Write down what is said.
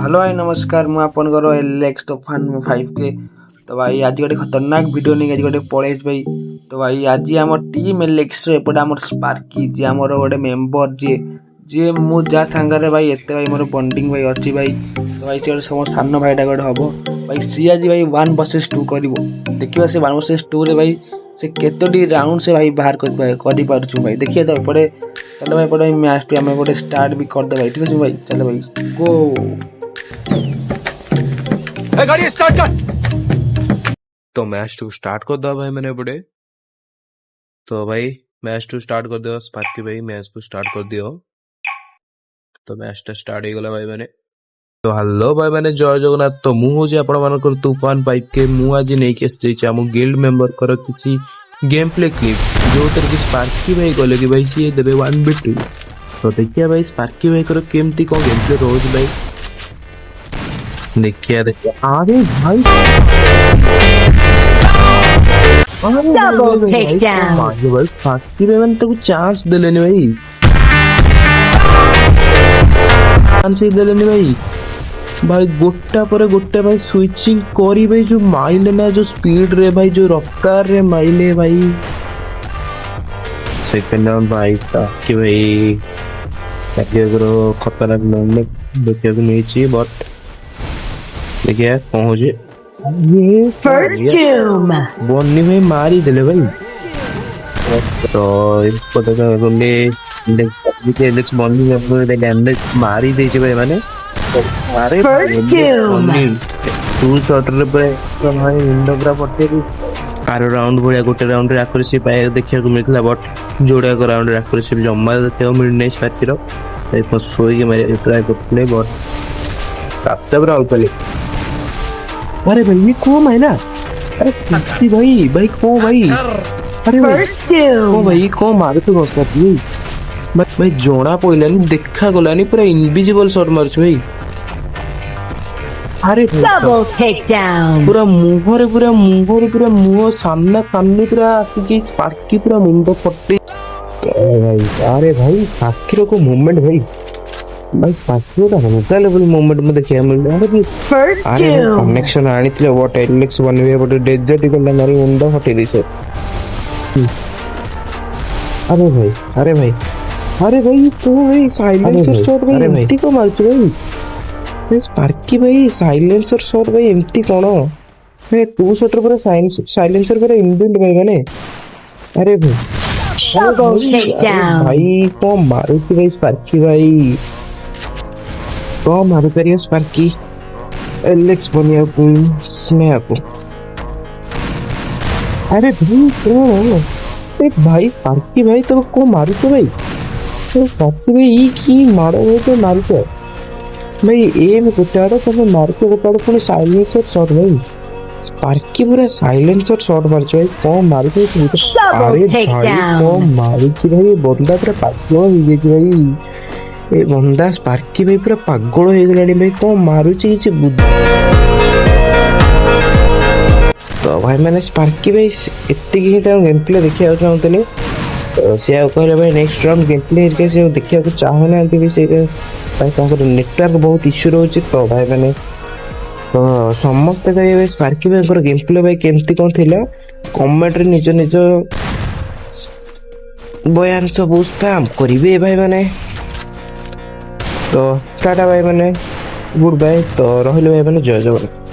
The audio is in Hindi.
हेलो भाई नमस्कार मु आपनकर एलेक्स तूफान 5K। तो भाई आज गोटे खतरनाक वीडियो नहीं आज गोटे पड़े भाई। तो भाई आज आम टीम एलेक्स एपटे आम स्पार्की जी आम गोटे मेम्बर जी जी मु जा सांगे भाई एत भाई मोर बंडिंग भाई अच्छी भाई। तो भाई सी सम सान भाईटा गोटे हम भाई सी आज भाई 1 vs 2 कर देखिए से 1 vs 2 रे भाई से केतोटी राउंड से भाई बाहर कर भाई देखिए। तो एपटे चलो भाई पड़े मैच आम गोटे स्टार्ट भी कर दे भाई ठीक है भाई। चलो भाई गो गाड़ी स्टार्ट कर। तो मैच टू स्टार्ट कर दिया भाई मैंने बड़े। तो भाई मैच टू स्टार्ट कर दिया स्पार्की भाई मैच टू स्टार्ट कर दियो। तो मैच टा स्टार्ट हो गला भाई मैंने। तो हेलो भाई मैंने जय जगन्नाथ। तो मु हो आपण मानकर तूफान 5K मु आज नहीं के आसी आम गिल्ड मेंबर कर किसी गेम प्ले क्लिप जो तरह की स्पार्की भाई कहले कि भाई सी देबे 1v2। तो देखिए भाई स्पार्की भाई कर केमती कोन गेम प्ले रोज भाई देखिए अरे भाई Double takedown. भाई स्पार्की भाई मैंने चांस देलेनी भाई चांस ही देलेनी भाई भाई गोटा पर गोटा भाई स्विचिंग करी भाई जो माइल ना जो स्पीड रे भाई जो रफ्तार रे माइले भाई सेकंड राउंड भाई कि भाई करो खतरनाक मोमेंट देखिए को नहीं बट देखिए पहुंचे ये First doom. बोनी भाई मारी दिले भाई। तो इसको देखा रोले एलेक्स बॉन्डी अपने डैमेज मारी देचे भाई माने। अरे टू शॉट रे पे भाई विंडो पूरा पट्टे आरो राउंड भलिया गोटे राउंड रे एक्यूरेसी पाए देखिया को मिलथला बट जोड़ा को राउंड रे एक्यूरेसी जम्मा देखियो मिल नहीं स्पार्की रो ए सोई के मारे ट्राई करले बट कास्टब राउल पले। अरे भाई ये कौन है ना अरे किसी भाई कौन भाई अरे First भाई कौन मारे तो दोस्त भाई भाई जोड़ा पइलानी देखा गलानी पूरा इनविजिबल शॉट मारछ भाई। अरे Double takedown. पूरा मुंह सामना सामने पूरा आके स्पार्की पूरा मुंडो फटे भाई। अरे भाई स्पार्की को मूवमेंट भाई स्पार्की का होता लेवल मूवमेंट में देखिए मिल रहा है। First अरे doom. कनेक्शन आनी थी what Alex one way but desert को मारी मुंडो फटे दिसे। अरे भाई तो भाई साइलेंसर शॉट भाई एमटी को मारछ भाई स्पार्की भाई साइलेंसर शॉट भाई एमटी कोन भाई टू शॉट पर साइलेंसर पर इनबिल्ट भाई माने। अरे भाई Double takedown. भाई को मारू थी भाई स्पार्की भाई को मारू करियो स्पार्की एलेक्स बनिया को स्नेहा को। अरे भाई क्यों भाई स्पार्की भाई तो को मारू तो भाई स्पार्की भाई ई की मारो हो तो मारू तो भाई एम गोटाड़ो तो मार के गोटाड़ो पुणी साइलेंसर शॉट भाई स्पार्की पूरा साइलेंसर शॉट मारछ भाई को मार के Double takedown. को मारू की भाई बंदा पूरा पागल हो गई भाई ए बंदा स्पार्की भाई पूरा पागल हो गलानी भाई को मारू छी किछ तो भाई मैंने स्पार्की भाई एत्ती ही गेम प्ले देखिया चाहतनी। तो से कहले भाई नेक्स्ट राउंड गेम प्ले इनके से देखिया को चाहो ना कि से भाई ताकर नेटवर्क बहुत इश्यू रहउची। तो भाई मैंने तो समस्त भाई स्पार्की भाई को गेम प्ले भाई केमती कोन थिला कमेंट रे निज निज बयान सब स्पैम करिवे भाई मैंने। तो टाटा भाई मैंने गुड बाय। तो रहिले भाई मैंने जय जगन्नाथ।